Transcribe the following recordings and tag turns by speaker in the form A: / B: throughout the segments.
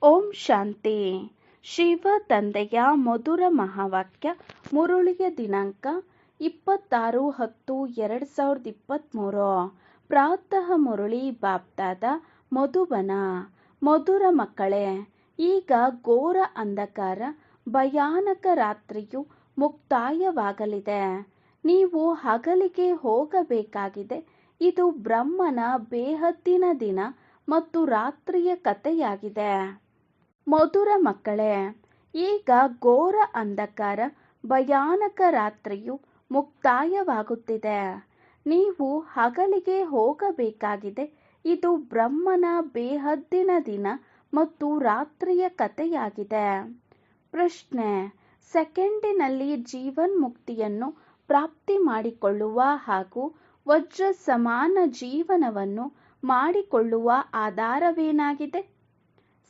A: ಓಂ ಶಾಂತಿ. ಶಿವ ತಂದೆಯ ಮಧುರ ಮಹಾವಾಕ್ಯ. ಮುರುಳಿಯ ದಿನಾಂಕ 26/10/2023. ಪ್ರಾತಃ ಮುರುಳಿ ಬಾಪ್ದಾದ ಮಧುಬನ. ಮಧುರ ಮಕ್ಕಳೇ, ಈಗ ಘೋರ ಅಂಧಕಾರ ಭಯಾನಕ ರಾತ್ರಿಯು ಮುಕ್ತಾಯವಾಗಲಿದೆ. ನೀವು ಹಗಲಿಗೆ ಹೋಗಬೇಕಾಗಿದೆ. ಇದು ಬ್ರಹ್ಮನ ಬೇಹದ್ದಿನ ದಿನ ಮತ್ತು ರಾತ್ರಿಯ ಕಥೆಯಾಗಿದೆ. ಮಧುರ ಮಕ್ಕಳೇ, ಈಗ ಘೋರ ಅಂಧಕಾರ ಭಯಾನಕ ರಾತ್ರಿಯು ಮುಕ್ತಾಯವಾಗುತ್ತಿದೆ. ನೀವು ಹಗಲಿಗೆ ಹೋಗಬೇಕಾಗಿದೆ. ಇದು ಬ್ರಹ್ಮನ ಬೇಹದ್ದಿನ ದಿನ ಮತ್ತು ರಾತ್ರಿಯ ಕಥೆಯಾಗಿದೆ. ಪ್ರಶ್ನೆ: ಸೆಕೆಂಡಿನಲ್ಲಿ ಜೀವನ್ಮುಕ್ತಿಯನ್ನು ಪ್ರಾಪ್ತಿ ಮಾಡಿಕೊಳ್ಳುವ ಹಾಗೂ ವಜ್ರ ಸಮಾನ ಜೀವನವನ್ನು ಮಾಡಿಕೊಳ್ಳುವ ಆಧಾರವೇನಾಗಿದೆ?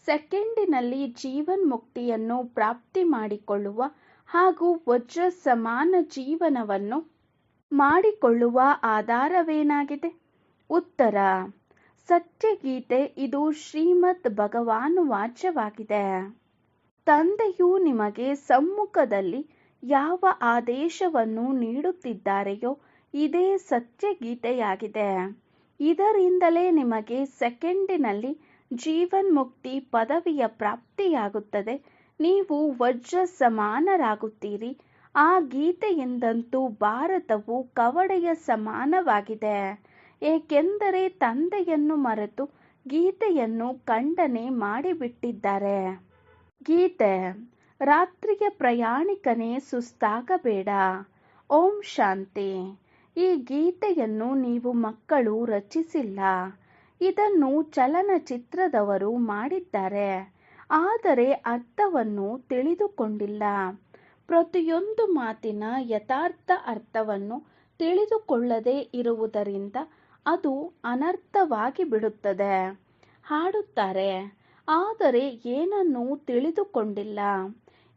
A: ಸೆಕೆಂಡಿನಲ್ಲಿ ಜೀವನ್ಮುಕ್ತಿಯನ್ನು ಪ್ರಾಪ್ತಿ ಮಾಡಿಕೊಳ್ಳುವ ಹಾಗೂ ವಜ್ರ ಸಮಾನ ಜೀವನವನ್ನು ಮಾಡಿಕೊಳ್ಳುವ ಆಧಾರವೇನಾಗಿದೆ? ಉತ್ತರ: ಸತ್ಯಗೀತೆ. ಇದು ಶ್ರೀಮದ್ ಭಗವಾನುವಾಚವಾಗಿದೆ. ತಂದೆಯು ನಿಮಗೆ ಸಮ್ಮುಖದಲ್ಲಿ ಯಾವ ಆದೇಶವನ್ನು ನೀಡುತ್ತಿದ್ದಾರೆಯೋ ಇದೇ ಸತ್ಯಗೀತೆಯಾಗಿದೆ. ಇದರಿಂದಲೇ ನಿಮಗೆ ಸೆಕೆಂಡಿನಲ್ಲಿ ಜೀವನ್ಮುಕ್ತಿ ಪದವಿಯ ಪ್ರಾಪ್ತಿಯಾಗುತ್ತದೆ. ನೀವು ವಜ್ರ ಸಮಾನರಾಗುತ್ತೀರಿ. ಆ ಗೀತೆಯಿಂದಂತೂ ಭಾರತವು ಕವಡೆಯ ಸಮಾನವಾಗಿದೆ. ಏಕೆಂದರೆ ತಂದೆಯನ್ನು ಮರೆತು ಗೀತೆಯನ್ನು ಖಂಡನೆ ಮಾಡಿಬಿಟ್ಟಿದ್ದಾರೆ. ಗೀತೆ: ರಾತ್ರಿಯ ಪ್ರಯಾಣಿಕನೇ, ಸುಸ್ತಾಗಬೇಡ. ಓಂ ಶಾಂತಿ. ಈ ಗೀತೆಯನ್ನು ನೀವು ಮಕ್ಕಳು ರಚಿಸಿಲ್ಲ. ಇದನ್ನು ಚಲನಚಿತ್ರದವರು ಮಾಡಿದ್ದಾರೆ. ಆದರೆ ಅರ್ಥವನ್ನು ತಿಳಿದುಕೊಂಡಿಲ್ಲ. ಪ್ರತಿಯೊಂದು ಮಾತಿನ ಯಥಾರ್ಥ ಅರ್ಥವನ್ನು ತಿಳಿದುಕೊಳ್ಳದೇ ಇರುವುದರಿಂದ ಅದು ಅನರ್ಥವಾಗಿ ಬಿಡುತ್ತದೆ. ಹಾಡುತ್ತಾರೆ, ಆದರೆ ಏನನ್ನೂ ತಿಳಿದುಕೊಂಡಿಲ್ಲ.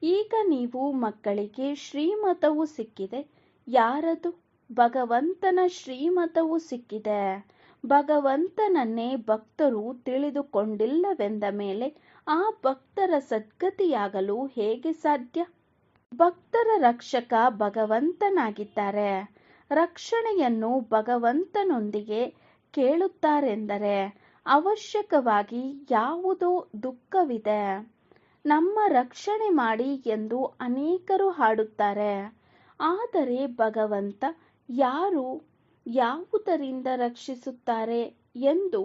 A: ಈಗ ನೀವು ಮಕ್ಕಳಿಗೆ ಶ್ರೀಮತವು ಸಿಕ್ಕಿದೆ. ಯಾರದು? ಭಗವಂತನ ಶ್ರೀಮತವು ಸಿಕ್ಕಿದೆ. ಭಗವಂತನನ್ನೇ ಭಕ್ತರು ತಿಳಿದುಕೊಂಡಿಲ್ಲವೆಂದ ಮೇಲೆ ಆ ಭಕ್ತರ ಸದ್ಗತಿಯಾಗಲು ಹೇಗೆ ಸಾಧ್ಯ? ಭಕ್ತರ ರಕ್ಷಕ ಭಗವಂತನಾಗಿದ್ದಾರೆ. ರಕ್ಷಣೆಯನ್ನು ಭಗವಂತನೊಂದಿಗೆ ಕೇಳುತ್ತಾರೆಂದರೆ ಅವಶ್ಯಕವಾಗಿ ಯಾವುದೋ ದುಃಖವಿದೆ. ನಮ್ಮ ರಕ್ಷಣೆ ಮಾಡಿ ಎಂದು ಅನೇಕರು ಹಾಡುತ್ತಾರೆ. ಆದರೆ ಭಗವಂತ ಯಾರು, ಯಾವುದರಿಂದ ರಕ್ಷಿಸುತ್ತಾರೆ ಎಂದು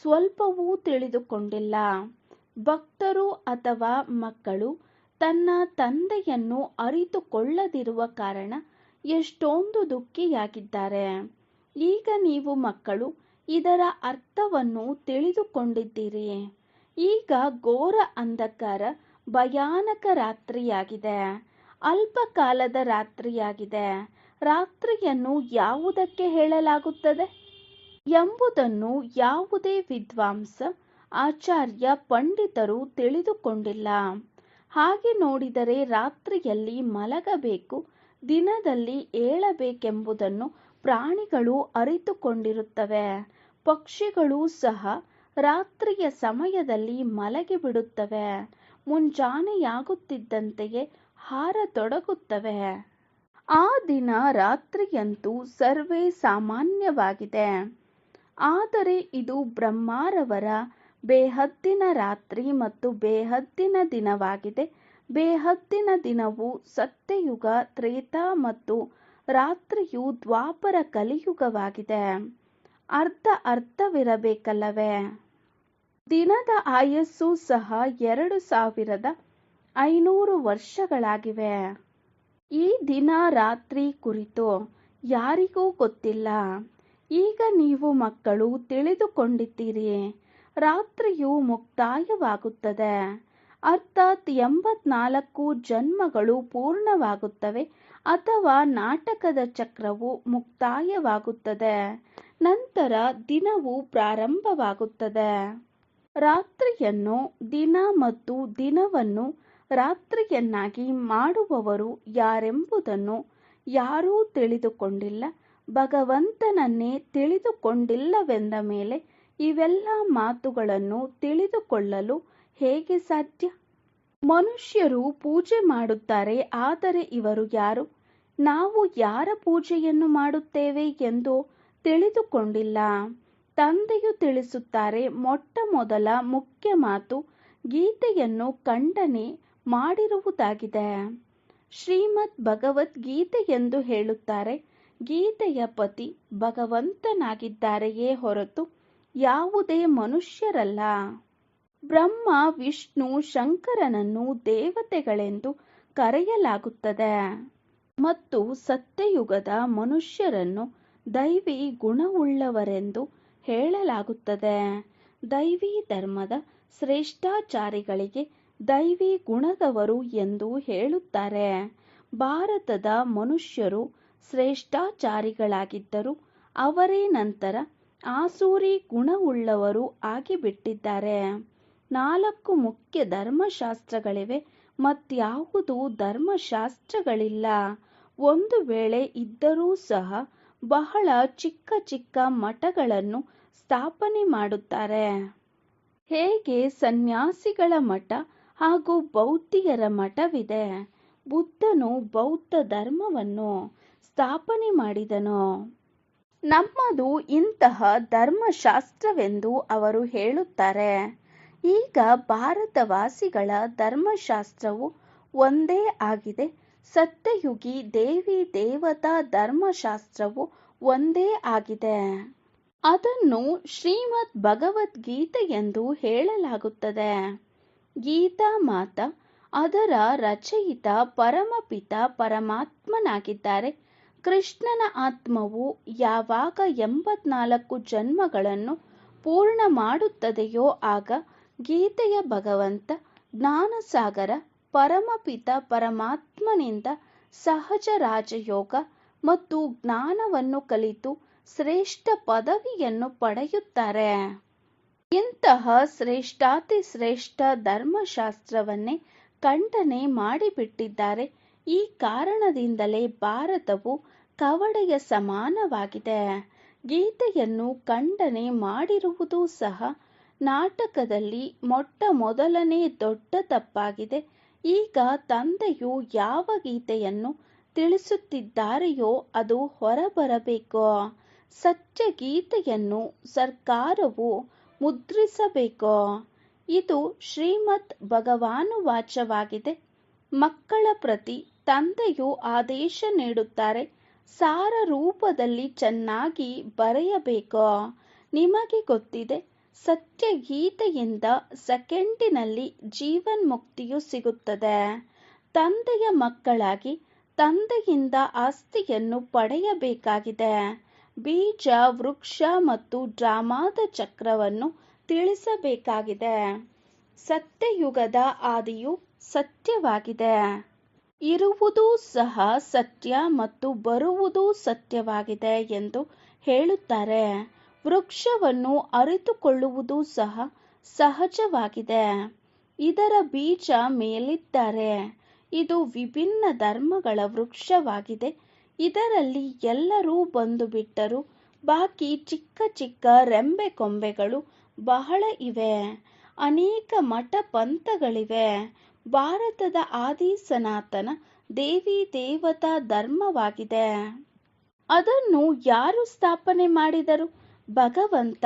A: ಸ್ವಲ್ಪವೂ ತಿಳಿದುಕೊಂಡಿಲ್ಲ. ಭಕ್ತರು ಅಥವಾ ಮಕ್ಕಳು ತನ್ನ ತಂದೆಯನ್ನು ಅರಿತುಕೊಳ್ಳದಿರುವ ಕಾರಣ ಎಷ್ಟೊಂದು ದುಃಖಿಯಾಗಿದ್ದಾರೆ. ಈಗ ನೀವು ಮಕ್ಕಳು ಇದರ ಅರ್ಥವನ್ನು ತಿಳಿದುಕೊಂಡಿದ್ದೀರಿ. ಈಗ ಘೋರ ಅಂಧಕಾರ ಭಯಾನಕ ರಾತ್ರಿಯಾಗಿದೆ. ಅಲ್ಪ ಕಾಲದ ರಾತ್ರಿಯಾಗಿದೆ. ರಾತ್ರಿಯನ್ನು ಯಾವುದಕ್ಕೆ ಹೇಳಲಾಗುತ್ತದೆ ಎಂಬುದನ್ನು ಯಾವುದೇ ವಿದ್ವಾಂಸ, ಆಚಾರ್ಯ, ಪಂಡಿತರು ತಿಳಿದುಕೊಂಡಿಲ್ಲ. ಹಾಗೆ ನೋಡಿದರೆ ರಾತ್ರಿಯಲ್ಲಿ ಮಲಗಬೇಕು, ದಿನದಲ್ಲಿ ಏಳಬೇಕೆಂಬುದನ್ನು ಪ್ರಾಣಿಗಳು ಅರಿತುಕೊಂಡಿರುತ್ತವೆ. ಪಕ್ಷಿಗಳೂ ಸಹ ರಾತ್ರಿಯ ಸಮಯದಲ್ಲಿ ಮಲಗಿಬಿಡುತ್ತವೆ. ಮುಂಜಾನೆಯಾಗುತ್ತಿದ್ದಂತೆಯೇ ಹಾರತೊಡಗುತ್ತವೆ. ಆ ದಿನ ರಾತ್ರಿಯಂತೂ ಸರ್ವೇ ಸಾಮಾನ್ಯವಾಗಿದೆ. ಆದರೆ ಇದು ಬ್ರಹ್ಮರವರ ಬೇಹದ್ದಿನ ರಾತ್ರಿ ಮತ್ತು ಬೇಹದ್ದಿನ ದಿನವಾಗಿದೆ. ಬೇಹದ್ದಿನ ದಿನವು ಸತ್ಯಯುಗ, ತ್ರೇತಾ ಮತ್ತು ರಾತ್ರಿಯು ದ್ವಾಪರ ಕಲಿಯುಗವಾಗಿದೆ. ಅರ್ಥವಿರಬೇಕಲ್ಲವೇ? ದಿನದ ಆಯಸ್ಸು ಸಹ 2500 ವರ್ಷಗಳಾಗಿವೆ. ಈ ದಿನ ರಾತ್ರಿ ಕುರಿತು ಯಾರಿಗೂ ಗೊತ್ತಿಲ್ಲ. ಈಗ ನೀವು ಮಕ್ಕಳು ತಿಳಿದುಕೊಂಡಿದ್ದೀರಿ. ರಾತ್ರಿಯು ಮುಕ್ತಾಯವಾಗುತ್ತದೆ. ಅರ್ಥಾತ್ 84 ಜನ್ಮಗಳು ಪೂರ್ಣವಾಗುತ್ತವೆ ಅಥವಾ ನಾಟಕದ ಚಕ್ರವು ಮುಕ್ತಾಯವಾಗುತ್ತದೆ. ನಂತರ ದಿನವು ಪ್ರಾರಂಭವಾಗುತ್ತದೆ. ರಾತ್ರಿಯನ್ನು ದಿನ ಮತ್ತು ದಿನವನ್ನು ರಾತ್ರಿಯನ್ನಾಗಿ ಮಾಡುವವರು ಯಾರೆಂಬುದನ್ನು ಯಾರೂ ತಿಳಿದುಕೊಂಡಿಲ್ಲ. ಭಗವಂತನನ್ನೇ ತಿಳಿದುಕೊಂಡಿಲ್ಲವೆಂದ ಮೇಲೆ ಇವೆಲ್ಲ ಮಾತುಗಳನ್ನು ತಿಳಿದುಕೊಳ್ಳಲು ಹೇಗೆ ಸಾಧ್ಯ? ಮನುಷ್ಯರು ಪೂಜೆ ಮಾಡುತ್ತಾರೆ, ಆದರೆ ಇವರು ಯಾರು? ನಾವು ಯಾರ ಪೂಜೆಯನ್ನು ಮಾಡುತ್ತೇವೆ ಎಂದು ತಿಳಿದುಕೊಂಡಿಲ್ಲ. ತಂದೆಯು ತಿಳಿಸುತ್ತಾರೆ, ಮೊಟ್ಟ ಮೊದಲ ಮುಖ್ಯ ಮಾತು ಗೀತೆಯನ್ನು ಖಂಡನೆ ಮಾಡಿರುವುದಾಗಿದೆ. ಶ್ರೀಮದ್ ಭಗವದ್ಗೀತೆ ಎಂದು ಹೇಳುತ್ತಾರೆ, ಗೀತೆಯ ಪತಿ ಭಗವಂತನಾಗಿದ್ದಾರೆಯೇ ಹೊರತು ಯಾವುದೇ ಮನುಷ್ಯರಲ್ಲ. ಬ್ರಹ್ಮ, ವಿಷ್ಣು, ಶಂಕರನನ್ನು ದೇವತೆಗಳೆಂದು ಕರೆಯಲಾಗುತ್ತದೆ ಮತ್ತು ಸತ್ಯಯುಗದ ಮನುಷ್ಯರನ್ನು ದೈವಿ ಗುಣವುಳ್ಳವರೆಂದು ಹೇಳಲಾಗುತ್ತದೆ. ದೈವಿ ಧರ್ಮದ ಶ್ರೇಷ್ಠಾಚಾರಿಗಳಿಗೆ ದೈವಿ ಗುಣದವರು ಎಂದು ಹೇಳುತ್ತಾರೆ. ಭಾರತದ ಮನುಷ್ಯರು ಶ್ರೇಷ್ಠಾಚಾರಿಗಳಾಗಿದ್ದರು, ಅವರೇ ನಂತರ ಆಸೂರಿ ಗುಣವುಳ್ಳವರು ಆಗಿಬಿಟ್ಟಿದ್ದಾರೆ. 4 ಮುಖ್ಯ ಧರ್ಮಶಾಸ್ತ್ರಗಳಿವೆ, ಮತ್ಯಾವುದೂ ಧರ್ಮಶಾಸ್ತ್ರಗಳಿಲ್ಲ. ಒಂದು ವೇಳೆ ಇದ್ದರೂ ಸಹ ಬಹಳ ಚಿಕ್ಕ ಚಿಕ್ಕ ಮಠಗಳನ್ನು ಸ್ಥಾಪನೆ ಮಾಡುತ್ತಾರೆ. ಹೇಗೆ ಸನ್ಯಾಸಿಗಳ ಮಠ ಹಾಗೂ ಬೌದ್ಧಿಯರ ಮಠವಿದೆ. ಬುದ್ಧನು ಬೌದ್ಧ ಧರ್ಮವನ್ನು ಸ್ಥಾಪನೆ ಮಾಡಿದನು. ನಮ್ಮದು ಇಂತಹ ಧರ್ಮಶಾಸ್ತ್ರವೆಂದು ಅವರು ಹೇಳುತ್ತಾರೆ. ಈಗ ಭಾರತವಾಸಿಗಳ ಧರ್ಮಶಾಸ್ತ್ರವು ಒಂದೇ ಆಗಿದೆ. ಸತ್ಯಯುಗಿ ದೇವಿ ದೇವತಾ ಧರ್ಮಶಾಸ್ತ್ರವು ಒಂದೇ ಆಗಿದೆ. ಅದನ್ನು ಶ್ರೀಮದ್ ಭಗವದ್ಗೀತೆ ಎಂದು ಹೇಳಲಾಗುತ್ತದೆ. ಗೀತಾ ಮಾತಾ, ಅದರ ರಚಯಿತ ಪರಮಪಿತ ಪರಮಾತ್ಮನಾಗಿದ್ದಾರೆ. ಕೃಷ್ಣನ ಆತ್ಮವು ಯಾವಾಗ 84 ಜನ್ಮಗಳನ್ನು ಪೂರ್ಣ ಮಾಡುತ್ತದೆಯೋ ಆಗ ಗೀತೆಯ ಭಗವಂತ ಜ್ಞಾನಸಾಗರ ಪರಮಪಿತ ಪರಮಾತ್ಮನಿಂದ ಸಹಜ ರಾಜಯೋಗ ಮತ್ತು ಜ್ಞಾನವನ್ನು ಕಲಿತು ಶ್ರೇಷ್ಠ ಪದವಿಯನ್ನು ಪಡೆಯುತ್ತಾರೆ. ಇಂತಹ ಶ್ರೇಷ್ಠಾತಿ ಶ್ರೇಷ್ಠ ಧರ್ಮಶಾಸ್ತ್ರವನ್ನೇ ಖಂಡನೆ ಮಾಡಿಬಿಟ್ಟಿದ್ದಾರೆ. ಈ ಕಾರಣದಿಂದಲೇ ಭಾರತವು ಕವಡೆಯ ಸಮಾನವಾಗಿದೆ. ಗೀತೆಯನ್ನು ಖಂಡನೆ ಮಾಡಿರುವುದು ಸಹ ನಾಟಕದಲ್ಲಿ ಮೊಟ್ಟ ಮೊದಲನೇ ದೊಡ್ಡ ತಪ್ಪಾಗಿದೆ. ಈಗ ತಂದೆಯು ಯಾವ ಗೀತೆಯನ್ನು ತಿಳಿಸುತ್ತಿದ್ದಾರೆಯೋ ಅದು ಹೊರಬರಬೇಕು. ಸತ್ಯ ಗೀತೆಯನ್ನು ಸರ್ಕಾರವು ಮುದ್ರಿಸಬೇಕು. ಇದು ಶ್ರೀಮದ್ ಭಗವಾನುವಾಚವಾಗಿದೆ. ಮಕ್ಕಳ ಪ್ರತಿ ತಂದೆಯು ಆದೇಶ ನೀಡುತ್ತಾರೆ, ಸಾರ ರೂಪದಲ್ಲಿ ಚೆನ್ನಾಗಿ ಬರೆಯಬೇಕು. ನಿಮಗೆ ಗೊತ್ತಿದೆ, ಸತ್ಯ ಗೀತೆಯಿಂದ ಸೆಕೆಂಡಿನಲ್ಲಿ ಜೀವನ್ಮುಕ್ತಿಯು ಸಿಗುತ್ತದೆ. ತಂದೆಯ ಮಕ್ಕಳಾಗಿ ತಂದೆಯಿಂದ ಆಸ್ತಿಯನ್ನು ಪಡೆಯಬೇಕಾಗಿದೆ. ಬೀಜ, ವೃಕ್ಷ ಮತ್ತು ಡ್ರಾಮಾದ ಚಕ್ರವನ್ನು ತಿಳಿಸಬೇಕಾಗಿದೆ. ಸತ್ಯಯುಗದ ಆದಿಯು ಸತ್ಯವಾಗಿದೆ. ಇರುವುದೂ ಸಹ ಸತ್ಯ ಮತ್ತು ಬರುವುದೂ ಸತ್ಯವಾಗಿದೆ ಎಂದು ಹೇಳುತ್ತಾರೆ. ವೃಕ್ಷವನ್ನು ಅರಿತುಕೊಳ್ಳುವುದು ಸಹ ಸಹಜವಾಗಿದೆ. ಇದರ ಬೀಜ ಮೇಲಿದ್ದಾರೆ. ಇದು ವಿಭಿನ್ನ ಧರ್ಮಗಳ ವೃಕ್ಷವಾಗಿದೆ. ಇದರಲ್ಲಿ ಎಲ್ಲರೂ ಬಂದು ಬಿಟ್ಟರು. ಬಾಕಿ ಚಿಕ್ಕ ಚಿಕ್ಕ ರೆಂಬೆ ಕೊಂಬೆಗಳು ಬಹಳ ಇವೆ. ಅನೇಕ ಮಠ ಪಂಥಗಳಿವೆ. ಭಾರತದ ಆದಿ ಸನಾತನ ದೇವಿ ದೇವತಾ ಧರ್ಮವಾಗಿದೆ. ಅದನ್ನು ಯಾರು ಸ್ಥಾಪನೆ ಮಾಡಿದರು? ಭಗವಂತ.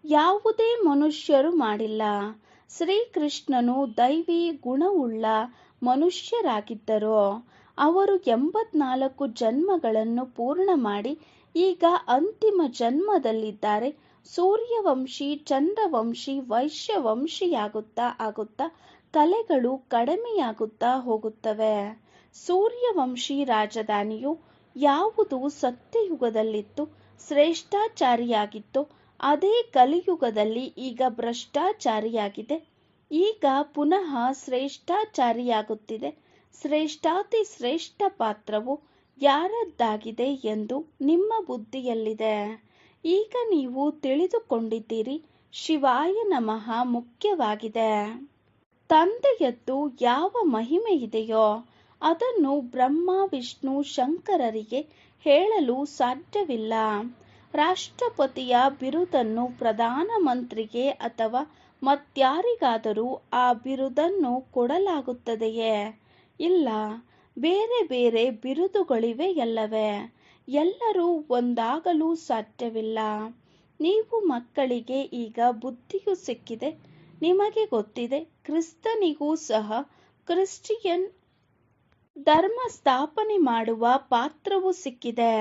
A: ಯಾವುದೇ ಮನುಷ್ಯರು ಮಾಡಿಲ್ಲ. ಶ್ರೀಕೃಷ್ಣನು ದೈವಿ ಗುಣವುಳ್ಳ ಮನುಷ್ಯರಾಗಿದ್ದರು. ಅವರು 84 ಜನ್ಮಗಳನ್ನು ಪೂರ್ಣ ಮಾಡಿ ಈಗ ಅಂತಿಮ ಜನ್ಮದಲ್ಲಿದ್ದಾರೆ. ಸೂರ್ಯವಂಶಿ, ಚಂದ್ರವಂಶಿ, ವೈಶ್ಯವಂಶಿಯಾಗುತ್ತಾ ಆಗುತ್ತಾ ಕಲೆಗಳು ಕಡಿಮೆಯಾಗುತ್ತಾ ಹೋಗುತ್ತವೆ. ಸೂರ್ಯವಂಶಿ ರಾಜಧಾನಿಯು ಯಾವುದು ಸತ್ಯಯುಗದಲ್ಲಿತ್ತು, ಶ್ರೇಷ್ಠಾಚಾರಿಯಾಗಿತ್ತು, ಅದೇ ಕಲಿಯುಗದಲ್ಲಿ ಈಗ ಭ್ರಷ್ಟಾಚಾರಿಯಾಗಿದೆ. ಈಗ ಪುನಃ ಶ್ರೇಷ್ಠಾಚಾರಿಯಾಗುತ್ತಿದೆ. ಶ್ರೇಷ್ಠಾತಿ ಶ್ರೇಷ್ಠ ಪಾತ್ರವು ಯಾರದ್ದಾಗಿದೆ ಎಂದು ನಿಮ್ಮ ಬುದ್ಧಿಯಲ್ಲಿದೆ. ಈಗ ನೀವು ತಿಳಿದುಕೊಂಡಿದ್ದೀರಿ. ಶಿವಾಯ ನಮಃ ಮುಖ್ಯವಾಗಿದೆ. ತಂದೆಯದ್ದು ಯಾವ ಮಹಿಮೆ ಇದೆಯೋ ಅದನ್ನು ಬ್ರಹ್ಮ, ವಿಷ್ಣು, ಶಂಕರರಿಗೆ ಹೇಳಲು ಸಾಧ್ಯವಿಲ್ಲ. ರಾಷ್ಟ್ರಪತಿಯ ಬಿರುದನ್ನು ಪ್ರಧಾನಮಂತ್ರಿಗೆ ಅಥವಾ ಮತ್ಯಾರಿಗಾದರೂ ಆ ಬಿರುದನ್ನು ಕೊಡಲಾಗುತ್ತದೆಯೇ? ಇಲ್ಲ. ಬೇರೆ ಬೇರೆ ಬಿರುದುಗಳಿವೆಯಲ್ಲವೇ? ಎಲ್ಲರೂ ಒಂದಾಗಲು ಸಾಧ್ಯವಿಲ್ಲ. ನೀವು ಮಕ್ಕಳಿಗೆ ಈಗ ಬುದ್ಧಿಯು ಸಿಕ್ಕಿದೆ. ನಿಮಗೆ ಗೊತ್ತಿದೆ, ಕ್ರಿಸ್ತನಿಗೂ ಸಹ ಕ್ರಿಶ್ಚಿಯನ್ ಧರ್ಮ ಸ್ಥಾಪನೆ ಮಾಡುವ ಪಾತ್ರವು ಸಿಕ್ಕಿದೆ.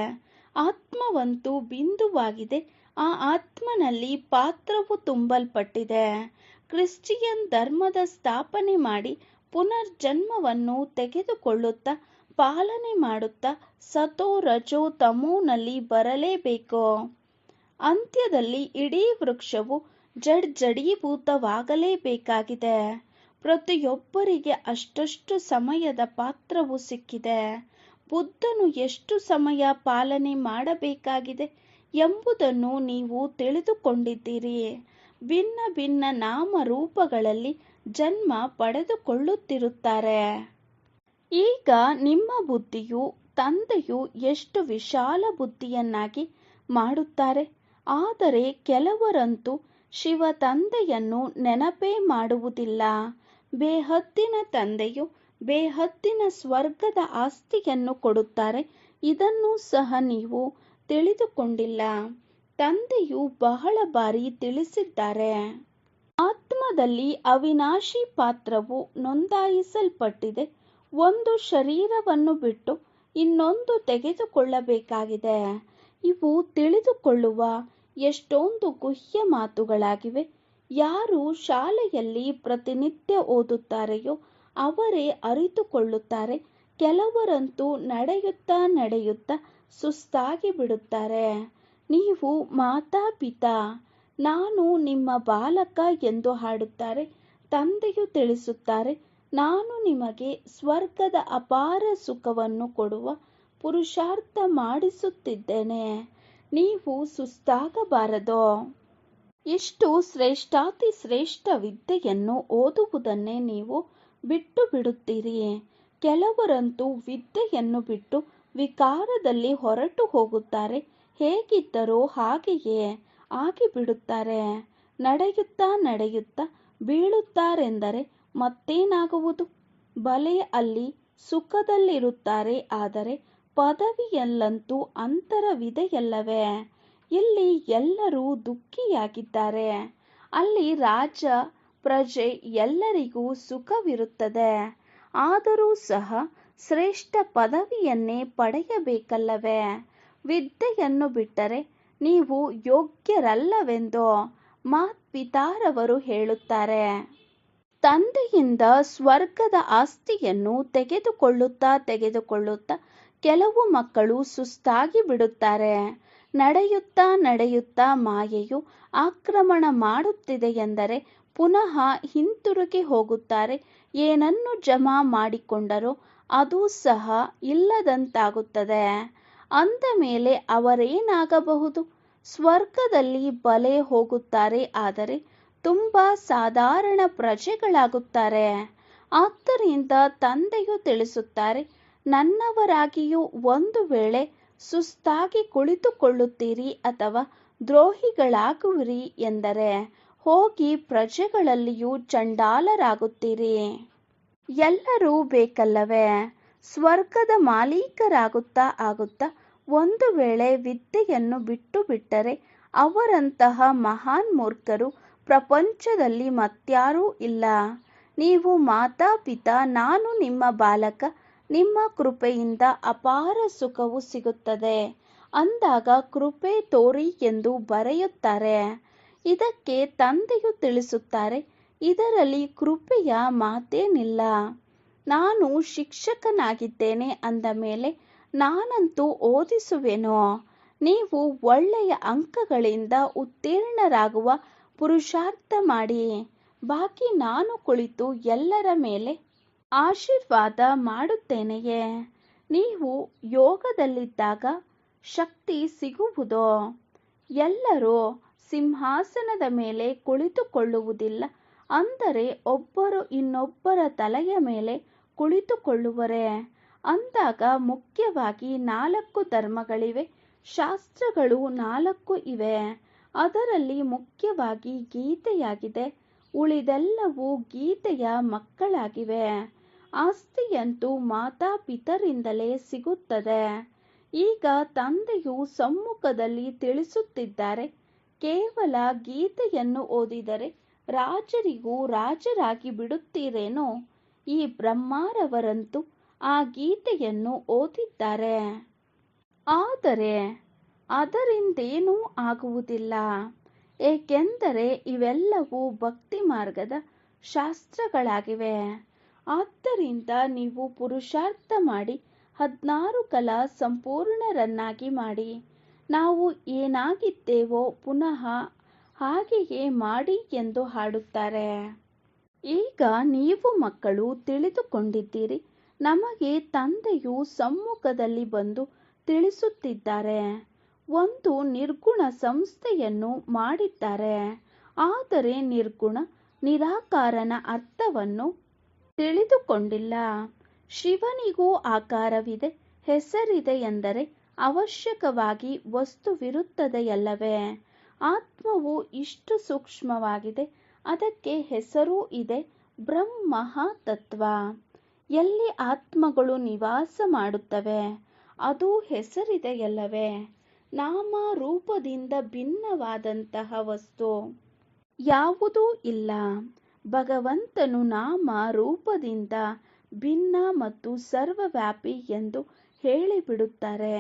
A: ಆತ್ಮವಂತೂ ಬಿಂದುವಾಗಿದೆ. ಆ ಆತ್ಮನಲ್ಲಿ ಪಾತ್ರವು ತುಂಬಲ್ಪಟ್ಟಿದೆ. ಕ್ರಿಶ್ಚಿಯನ್ ಧರ್ಮದ ಸ್ಥಾಪನೆ ಮಾಡಿ ಪುನರ್ಜನ್ಮವನ್ನು ತೆಗೆದುಕೊಳ್ಳುತ್ತಾ ಪಾಲನೆ ಮಾಡುತ್ತಾ ಸತೋ ರಜೋ ತಮೋನಲ್ಲಿ ಬರಲೇಬೇಕು. ಅಂತ್ಯದಲ್ಲಿ ಇಡೀ ವೃಕ್ಷವು ಜಡೀಭೂತವಾಗಲೇಬೇಕಾಗಿದೆ. ಪ್ರತಿಯೊಬ್ಬರಿಗೆ ಅಷ್ಟಷ್ಟು ಸಮಯದ ಪಾತ್ರವು ಸಿಕ್ಕಿದೆ. ಬುದ್ಧನು ಎಷ್ಟು ಸಮಯ ಪಾಲನೆ ಮಾಡಬೇಕಾಗಿದೆ ಎಂಬುದನ್ನು ನೀವು ತಿಳಿದುಕೊಂಡಿದ್ದೀರಿ. ಭಿನ್ನ ಭಿನ್ನ ನಾಮರೂಪಗಳಲ್ಲಿ ಜನ್ಮ ಪಡೆದುಕೊಳ್ಳುತ್ತಿರುತ್ತಾರೆ. ಈಗ ನಿಮ್ಮ ಬುದ್ಧಿಯು ತಂದೆಯು ಎಷ್ಟು ವಿಶಾಲ ಬುದ್ಧಿಯನ್ನಾಗಿ ಮಾಡುತ್ತಾರೆ. ಆದರೆ ಕೆಲವರಂತೂ ಶಿವ ತಂದೆಯನ್ನು ನೆನಪೇ ಮಾಡುವುದಿಲ್ಲ. ಬೇಹದ್ದಿನ ತಂದೆಯು ಬೇಹದ್ದಿನ ಸ್ವರ್ಗದ ಆಸ್ತಿಯನ್ನು ಕೊಡುತ್ತಾರೆ. ಇದನ್ನು ಸಹ ನೀವು ತಿಳಿದುಕೊಂಡಿಲ್ಲ. ತಂದೆಯು ಬಹಳ ಬಾರಿ ತಿಳಿಸಿದ್ದಾರೆ. ಆತ್ಮದಲ್ಲಿ ಅವಿನಾಶಿ ಪಾತ್ರವು ನೋಂದಾಯಿಸಲ್ಪಟ್ಟಿದೆ. ಒಂದು ಶರೀರವನ್ನು ಬಿಟ್ಟು ಇನ್ನೊಂದು ತೆಗೆದುಕೊಳ್ಳಬೇಕಾಗಿದೆ. ಇವು ತಿಳಿದುಕೊಳ್ಳುವ ಎಷ್ಟೊಂದು ಗುಹ್ಯ ಮಾತುಗಳಾಗಿವೆ. ಯಾರು ಶಾಲೆಯಲ್ಲಿ ಪ್ರತಿನಿತ್ಯ ಓದುತ್ತಾರೆಯೋ ಅವರೇ ಅರಿತುಕೊಳ್ಳುತ್ತಾರೆ. ಕೆಲವರಂತೂ ನಡೆಯುತ್ತಾ ಸುಸ್ತಾಗಿ ಬಿಡುತ್ತಾರೆ. ನೀವು ಮಾತಾಪಿತಾ, ನಾನು ನಿಮ್ಮ ಬಾಲಕ ಎಂದು ಹಾಡುತ್ತಾರೆ. ತಂದೆಯು ತಿಳಿಸುತ್ತಾರೆ, ನಾನು ನಿಮಗೆ ಸ್ವರ್ಗದ ಅಪಾರ ಸುಖವನ್ನು ಕೊಡುವ ಪುರುಷಾರ್ಥ ಮಾಡಿಸುತ್ತಿದ್ದೇನೆ. ನೀವು ಸುಸ್ತಾಗಬಾರದು. ಇಷ್ಟು ಶ್ರೇಷ್ಠಾತಿ ಶ್ರೇಷ್ಠ ವಿದ್ಯೆಯನ್ನು ಓದುವುದನ್ನೇ ನೀವು ಬಿಟ್ಟು ಬಿಡುತ್ತೀರಿ. ಕೆಲವರಂತೂ ವಿದ್ಯೆಯನ್ನು ಬಿಟ್ಟು ವಿಕಾರದಲ್ಲಿ ಹೊರಟು ಹೋಗುತ್ತಾರೆ. ಹೇಗಿದ್ದರೋ ಹಾಗೆಯೇ ಆಗಿಬಿಡುತ್ತಾರೆ. ನಡೆಯುತ್ತಾ ಬೀಳುತ್ತಾರೆಂದರೆ ಮತ್ತೇನಾಗುವುದು? ಬಲೆ ಅಲ್ಲಿ ಸುಖದಲ್ಲಿರುತ್ತಾರೆ. ಆದರೆ ಪದವಿಯಲ್ಲಂತೂ ಅಂತರವಿದೆಯಲ್ಲವೇ? ಇಲ್ಲಿ ಎಲ್ಲರೂ ದುಃಖಿಯಾಗಿದ್ದಾರೆ. ಅಲ್ಲಿ ರಾಜ ಪ್ರಜೆ ಎಲ್ಲರಿಗೂ ಸುಖವಿರುತ್ತದೆ. ಆದರೂ ಸಹ ಶ್ರೇಷ್ಠ ಪದವಿಯನ್ನೇ ಪಡೆಯಬೇಕಲ್ಲವೇ? ವಿದ್ಯೆಯನ್ನು ಬಿಟ್ಟರೆ ನೀವು ಯೋಗ್ಯರಲ್ಲವೆಂದು ಮಾತ್ಪಿತಾರವರು ಹೇಳುತ್ತಾರೆ. ತಂದೆಯಿಂದ ಸ್ವರ್ಗದ ಆಸ್ತಿಯನ್ನು ತೆಗೆದುಕೊಳ್ಳುತ್ತಾ ಕೆಲವು ಮಕ್ಕಳು ಸುಸ್ತಾಗಿ ಬಿಡುತ್ತಾರೆ. ನಡೆಯುತ್ತಾ ಮಾಯೆಯು ಆಕ್ರಮಣ ಮಾಡುತ್ತಿದೆ ಎಂದರೆ ಪುನಃ ಹಿಂತಿರುಗಿ ಹೋಗುತ್ತಾರೆ. ಏನನ್ನು ಜಮಾ ಮಾಡಿಕೊಂಡರೋ ಅದು ಸಹ ಇಲ್ಲದಂತಾಗುತ್ತದೆ. ಅಂದ ಮೇಲೆ ಅವರೇನಾಗಬಹುದು? ಸ್ವರ್ಗದಲ್ಲಿ ಬಲೆ ಹೋಗುತ್ತಾರೆ. ಆದರೆ ತುಂಬಾ ಸಾಧಾರಣ ಪ್ರಜೆಗಳಾಗುತ್ತಾರೆ. ಆದ್ದರಿಂದ ತಂದೆಯು ತಿಳಿಸುತ್ತಾರೆ, ನನ್ನವರಾಗಿಯೂ ಒಂದು ವೇಳೆ ಸುಸ್ತಾಗಿ ಕುಳಿತುಕೊಳ್ಳುತ್ತೀರಿ ಅಥವಾ ದ್ರೋಹಿಗಳಾಗುವಿರಿ ಎಂದರೆ ಹೋಗಿ ಪ್ರಜೆಗಳಲ್ಲಿಯೂ ಚಂಡಾಲರಾಗುತ್ತೀರಿ. ಎಲ್ಲರೂ ಬೇಕಲ್ಲವೇ? ಸ್ವರ್ಗದ ಮಾಲೀಕರಾಗುತ್ತಾ ಒಂದು ವೇಳೆ ವಿದ್ಯೆಯನ್ನು ಬಿಟ್ಟು ಬಿಟ್ಟರೆ ಅವರಂತಹ ಮಹಾನ್ ಮೂರ್ಖರು ಪ್ರಪಂಚದಲ್ಲಿ ಮತ್ಯಾರೂ ಇಲ್ಲ. ನೀವು ಮಾತಾಪಿತಾ, ನಾನು ನಿಮ್ಮ ಬಾಲಕ, ನಿಮ್ಮ ಕೃಪೆಯಿಂದ ಅಪಾರ ಸುಖವು ಸಿಗುತ್ತದೆ ಅಂದಾಗ ಕೃಪೆ ತೋರಿ ಎಂದು ಬರೆಯುತ್ತಾರೆ. ಇದಕ್ಕೆ ತಂದೆಯು ತಿಳಿಸುತ್ತಾರೆ, ಇದರಲ್ಲಿ ಕೃಪೆಯ ಮಾತೇನಿಲ್ಲ. ನಾನು ಶಿಕ್ಷಕನಾಗಿದ್ದೇನೆ ಅಂದ ಮೇಲೆ ನಾನಂತೂ ಓದಿಸುವೆನು. ನೀವು ಒಳ್ಳೆಯ ಅಂಕಗಳಿಂದ ಉತ್ತೀರ್ಣರಾಗುವ ಪುರುಷಾರ್ಥ ಮಾಡಿ. ಬಾಕಿ ನಾನು ಕುಳಿತು ಎಲ್ಲರ ಮೇಲೆ ಆಶೀರ್ವಾದ ಮಾಡುತ್ತೇನೆಯೇ? ನೀವು ಯೋಗದಲ್ಲಿದ್ದಾಗ ಶಕ್ತಿ ಸಿಗುವುದೋ? ಎಲ್ಲರೂ ಸಿಂಹಾಸನದ ಮೇಲೆ ಕುಳಿತುಕೊಳ್ಳುವುದಿಲ್ಲ. ಅಂದರೆ ಒಬ್ಬರು ಇನ್ನೊಬ್ಬರ ತಲೆಯ ಮೇಲೆ ಕುಳಿತುಕೊಳ್ಳುವರೇ? ಅಂದಾಗ ಮುಖ್ಯವಾಗಿ 4 ಧರ್ಮಗಳಿವೆ. ಶಾಸ್ತ್ರಗಳು 4 ಇವೆ. ಅದರಲ್ಲಿ ಮುಖ್ಯವಾಗಿ ಗೀತೆಯಾಗಿದೆ. ಉಳಿದೆಲ್ಲವೂ ಗೀತೆಯ ಮಕ್ಕಳಾಗಿವೆ. ಆಸ್ತಿಯಂತೂ ಮಾತಾಪಿತರಿಂದಲೇ ಸಿಗುತ್ತದೆ. ಈಗ ತಂದೆಯು ಸಮ್ಮುಖದಲ್ಲಿ ತಿಳಿಸುತ್ತಿದ್ದಾರೆ, ಕೇವಲ ಗೀತೆಯನ್ನು ಓದಿದರೆ ರಾಜರಿಗೂ ರಾಜರಾಗಿ ಬಿಡುತ್ತೀರೇನೋ. ಈ ಬ್ರಹ್ಮರವರಂತೂ ಆ ಗೀತೆಯನ್ನು ಓದಿದ್ದಾರೆ, ಆದರೆ ಅದರಿಂದೇನೂ ಆಗುವುದಿಲ್ಲ. ಏಕೆಂದರೆ ಇವೆಲ್ಲವೂ ಭಕ್ತಿ ಮಾರ್ಗದ ಶಾಸ್ತ್ರಗಳಾಗಿವೆ. ಆದ್ದರಿಂದ ನೀವು ಪುರುಷಾರ್ಥ ಮಾಡಿ 16 ಕಲಾ ಸಂಪೂರ್ಣರನ್ನಾಗಿ ಮಾಡಿ. ನಾವು ಏನಾಗಿದ್ದೇವೋ ಪುನಃ ಹಾಗೆಯೇ ಮಾಡಿ ಎಂದು ಹಾಡುತ್ತಾರೆ. ಈಗ ನೀವು ಮಕ್ಕಳು ತಿಳಿದುಕೊಂಡಿದ್ದೀರಿ. ನಮಗೆ ತಂದೆಯು ಸಮ್ಮುಖದಲ್ಲಿ ಬಂದು ತಿಳಿಸುತ್ತಿದ್ದಾರೆ. ಒಂದು ನಿರ್ಗುಣ ಸಂಸ್ಥೆಯನ್ನು ಮಾಡಿದ್ದಾರೆ, ಆದರೆ ನಿರ್ಗುಣ ನಿರಾಕಾರನ ಅರ್ಥವನ್ನು ತಿಳಿದುಕೊಂಡಿಲ್ಲ. ಶಿವನಿಗೂ ಆಕಾರವಿದೆ, ಹೆಸರಿದೆ ಎಂದರೆ ಅವಶ್ಯಕವಾಗಿ ವಸ್ತುವಿರುತ್ತದೆಯಲ್ಲವೇ? ಆತ್ಮವು ಇಷ್ಟು ಸೂಕ್ಷ್ಮವಾಗಿದೆ, ಅದಕ್ಕೆ ಹೆಸರೂ ಇದೆ, ಬ್ರಹ್ಮ ತತ್ವ. ಎಲ್ಲಿ ಆತ್ಮಗಳು ನಿವಾಸ ಮಾಡುತ್ತವೆ ಅದು ಹೆಸರಿದೆಯಲ್ಲವೇ? ನಾಮ ರೂಪದಿಂದ ಭಿನ್ನವಾದಂತಹ ವಸ್ತು ಯಾವುದೂ ಇಲ್ಲ. ಭಗವಂತನು ನಾಮ ರೂಪದಿಂದ ಭಿನ್ನ ಮತ್ತು ಸರ್ವವ್ಯಾಪಿ ಎಂದು ಹೇಳಿಬಿಡುತ್ತಾರೆ.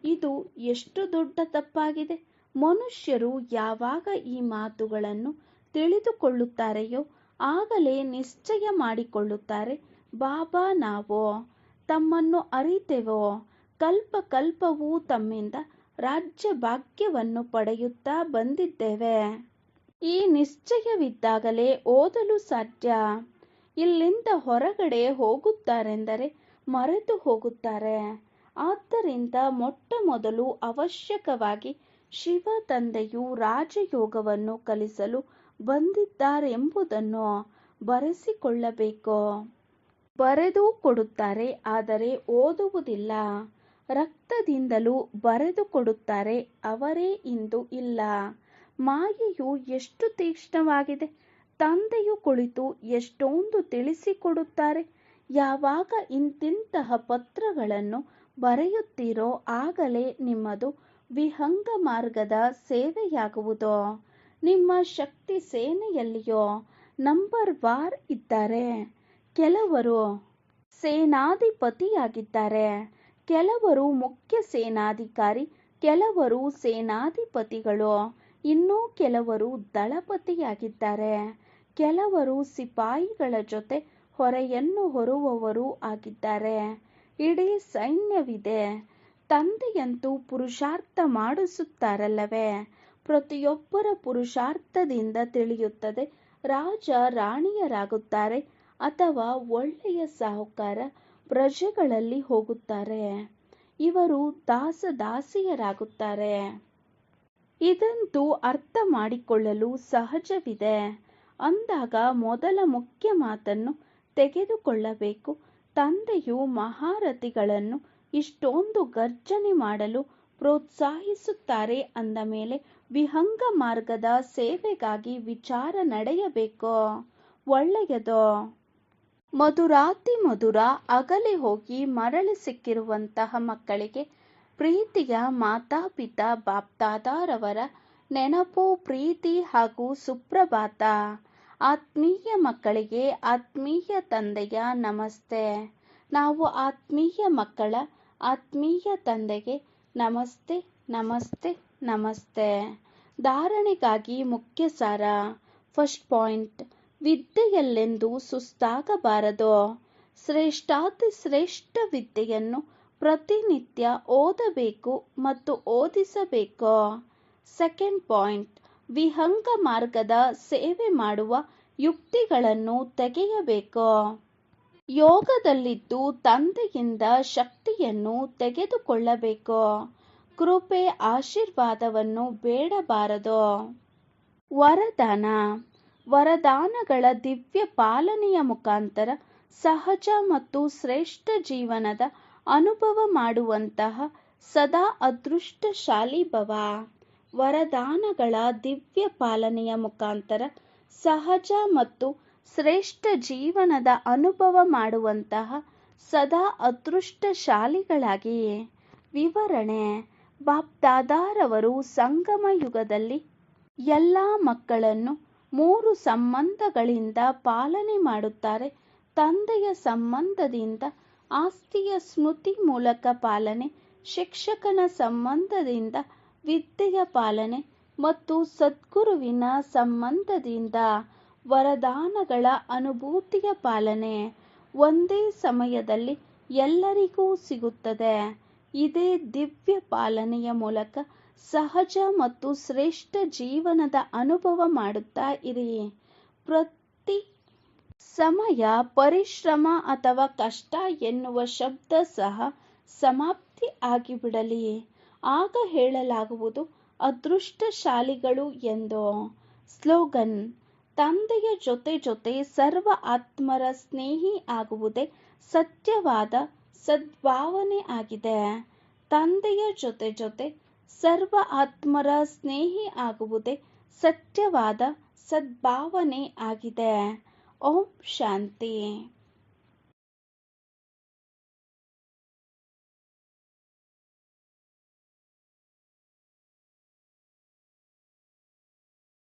A: ಇದು ಎಷ್ಟು ದೊಡ್ಡ ತಪ್ಪಾಗಿದೆ. ಮನುಷ್ಯರು ಯಾವಾಗ ಈ ಮಾತುಗಳನ್ನು ತಿಳಿದುಕೊಳ್ಳುತ್ತಾರೆಯೋ ಆಗಲೇ ನಿಶ್ಚಯ ಮಾಡಿಕೊಳ್ಳುತ್ತಾರೆ, ಬಾಬಾ ನಾವು ತಮ್ಮನ್ನು ಅರಿತೆವೋ, ಕಲ್ಪ ಕಲ್ಪವೂ ತಮ್ಮಿಂದ ರಾಜ್ಯ ಭಾಗ್ಯವನ್ನು ಪಡೆಯುತ್ತಾ ಬಂದಿದ್ದೇವೆ. ಈ ನಿಶ್ಚಯವಿದ್ದಾಗಲೇ ಓದಲು ಸಾಧ್ಯ. ಇಲ್ಲಿಂದ ಹೊರಗಡೆ ಹೋಗುತ್ತಾರೆಂದರೆ ಮರೆತು ಹೋಗುತ್ತಾರೆ. ಆದ್ದರಿಂದ ಮೊಟ್ಟ ಮೊದಲು ಅವಶ್ಯಕವಾಗಿ ಶಿವ ತಂದೆಯು ರಾಜಯೋಗವನ್ನು ಕಲಿಸಲು ಬಂದಿದ್ದಾರೆಂಬುದನ್ನು ಬರೆಸಿಕೊಳ್ಳಬೇಕು. ಬರೆದು ಕೊಡುತ್ತಾರೆ, ಆದರೆ ಓದುವುದಿಲ್ಲ. ರಕ್ತದಿಂದಲೂ ಬರೆದು ಕೊಡುತ್ತಾರೆ, ಅವರೇ ಇಂದು ಇಲ್ಲ. ಮಾಯೆಯು ಎಷ್ಟು ತೀಕ್ಷ್ಣವಾಗಿದೆ. ತಂದೆಯು ಕುಳಿತು ಎಷ್ಟೊಂದು ತಿಳಿಸಿಕೊಡುತ್ತಾರೆ. ಯಾವಾಗ ಇಂತಿಂತಹ ಪತ್ರಗಳನ್ನು ಬರೆಯುತ್ತೀರೋ ಆಗಲೇ ನಿಮ್ಮದು ವಿಹಂಗ ಮಾರ್ಗದ ಸೇವೆಯಾಗುವುದು. ನಿಮ್ಮ ಶಕ್ತಿ ಸೇನೆಯಲ್ಲಿಯೋ ನಂಬರ್ ವಾರ್ ಇದ್ದಾರೆ. ಕೆಲವರು ಸೇನಾಧಿಪತಿಯಾಗಿದ್ದಾರೆ, ಕೆಲವರು ಮುಖ್ಯ ಸೇನಾಧಿಕಾರಿ, ಕೆಲವರು ಸೇನಾಧಿಪತಿಗಳು, ಇನ್ನೂ ಕೆಲವರು ದಳಪತಿಯಾಗಿದ್ದಾರೆ, ಕೆಲವರು ಸಿಪಾಯಿಗಳ ಜೊತೆ ಹೊರೆಯನ್ನು ಹೊರುವವರೂ ಆಗಿದ್ದಾರೆ. ಇಡೀ ಸೈನ್ಯವಿದೆ. ತಂದೆಯಂತೂ ಪುರುಷಾರ್ಥ ಮಾಡಿಸುತ್ತಾರಲ್ಲವೇ? ಪ್ರತಿಯೊಬ್ಬರ ಪುರುಷಾರ್ಥದಿಂದ ತಿಳಿಯುತ್ತದೆ, ರಾಜ ರಾಣಿಯರಾಗುತ್ತಾರೆ ಅಥವಾ ಒಳ್ಳೆಯ ಸಾಹುಕಾರ ಪ್ರಜೆಗಳಲ್ಲಿ ಹೋಗುತ್ತಾರೆ. ಇವರು ದಾಸದಾಸಿಯರಾಗುತ್ತಾರೆ. ಇದಂತೂ ಅರ್ಥ ಮಾಡಿಕೊಳ್ಳಲು ಸಹಜವಿದೆ. ಅಂದಾಗ ಮೊದಲ ಮುಖ್ಯ ಮಾತನ್ನು ತೆಗೆದುಕೊಳ್ಳಬೇಕು. ತಂದೆಯು ಮಹಾರಥಿಗಳನ್ನು ಇಷ್ಟೊಂದು ಗರ್ಜನೆ ಮಾಡಲು ಪ್ರೋತ್ಸಾಹಿಸುತ್ತಾರೆ ಅಂದ ಮೇಲೆ ವಿಹಂಗ ಮಾರ್ಗದ ಸೇವೆಗಾಗಿ ವಿಚಾರ ನಡೆಯಬೇಕು. ಒಳ್ಳೆಯದು. ಮಧುರಾತಿ ಮಧುರ ಅಗಲಿ ಹೋಗಿ ಮರಳಿ ಸಿಕ್ಕಿರುವಂತಹ ಮಕ್ಕಳಿಗೆ ಪ್ರೀತಿಯ ಮಾತಾಪಿತಾ ಬಾಪ್ದಾದಾರವರ ನೆನಪು, ಪ್ರೀತಿ ಹಾಗೂ ಸುಪ್ರಭಾತ. ಆತ್ಮೀಯ ಮಕ್ಕಳಿಗೆ ಆತ್ಮೀಯ ತಂದೆಯ ನಮಸ್ತೆ. ನಾವು ಆತ್ಮೀಯ ಮಕ್ಕಳ ಆತ್ಮೀಯ ತಂದೆಗೆ ನಮಸ್ತೆ ನಮಸ್ತೆ ನಮಸ್ತೆ. ಧಾರಣೆಗಾಗಿ ಮುಖ್ಯ ಸಾರ. First point, ವಿದ್ಯೆಯಲ್ಲೆಂದೂ ಸುಸ್ತಾಗಬಾರದು. ಶ್ರೇಷ್ಠಾತಿ ಶ್ರೇಷ್ಠ ವಿದ್ಯೆಯನ್ನು ಪ್ರತಿನಿತ್ಯ ಓದಬೇಕು ಮತ್ತು ಓದಿಸಬೇಕು. ಸೆಕೆಂಡ್ ಪಾಯಿಂಟ್, ವಿಹಂಗ ಮಾರ್ಗದ ಸೇವೆ ಮಾಡುವ ಯುಕ್ತಿಗಳನ್ನು ತೆಗೆಯಬೇಕು. ಯೋಗದಲ್ಲಿದ್ದು ತಂದೆಯಿಂದ ಶಕ್ತಿಯನ್ನು ತೆಗೆದುಕೊಳ್ಳಬೇಕು. ಕೃಪೆ ಆಶೀರ್ವಾದವನ್ನು ಬೇಡಬಾರದು. ವರದಾನ. ವರದಾನಗಳ ದಿವ್ಯ ಪಾಲನೆಯ ಮುಖಾಂತರ ಸಹಜ ಮತ್ತು ಶ್ರೇಷ್ಠ ಜೀವನದ ಅನುಭವ ಮಾಡುವಂತಹ ಸದಾ ಅದೃಷ್ಟಶಾಲಿ ಭವ. ವರದಾನಗಳ ದಿವ್ಯ ಪಾಲನೆಯ ಮುಖಾಂತರ ಸಹಜ ಮತ್ತು ಶ್ರೇಷ್ಠ ಜೀವನದ ಅನುಭವ ಮಾಡುವಂತಹ ಸದಾ ಅದೃಷ್ಟಶಾಲಿಗಳಾಗಿ. ವಿವರಣೆ: ಬಾಪ್ದಾದಾರವರು ಸಂಗಮ ಯುಗದಲ್ಲಿ ಎಲ್ಲ ಮಕ್ಕಳನ್ನು 3 ಸಂಬಂಧಗಳಿಂದ ಪಾಲನೆ ಮಾಡುತ್ತಾರೆ. ತಂದೆಯ ಸಂಬಂಧದಿಂದ ಆಸ್ತಿಯ ಸ್ಮೃತಿ ಮೂಲಕ ಪಾಲನೆ, ಶಿಕ್ಷಕನ ಸಂಬಂಧದಿಂದ ವಿದ್ಯೆಯ ಪಾಲನೆ ಮತ್ತು ಸದ್ಗುರುವಿನ ಸಂಬಂಧದಿಂದ ವರದಾನಗಳ ಅನುಭೂತಿಯ ಪಾಲನೆ ಒಂದೇ ಸಮಯದಲ್ಲಿ ಎಲ್ಲರಿಗೂ ಸಿಗುತ್ತದೆ. ಇದೇ ದಿವ್ಯ ಪಾಲನೆಯ ಮೂಲಕ ಸಹಜ ಮತ್ತು ಶ್ರೇಷ್ಠ ಜೀವನದ ಅನುಭವ ಮಾಡುತ್ತಾ ಇರಿ. ಪ್ರತಿ ಸಮಯ ಪರಿಶ್ರಮ ಅಥವಾ ಕಷ್ಟ ಎನ್ನುವ ಶಬ್ದ ಸಹ ಸಮಾಪ್ತಿ ಆಗಿಬಿಡಲಿ. ಆಗ ಹೇಳಲಾಗುವುದು ಅದೃಷ್ಟಶಾಲಿಗಳು ಎಂದು. ಸ್ಲೋಗನ್: ತಂದೆಯ ಜೊತೆ ಸರ್ವ ಆತ್ಮರ ಸ್ನೇಹಿ ಆಗುವುದೇ ಸತ್ಯವಾದ ಸದ್ಭಾವನೆ ಆಗಿದೆ. ತಂದೆಯ ಜೊತೆ ಸರ್ವ ಆತ್ಮರ ಸ್ನೇಹಿ ಆಗುವುದೇ ಸತ್ಯವಾದ ಸದ್ಭಾವನೆ ಆಗಿದೆ. ಓಂ ಶಾಂತಿ.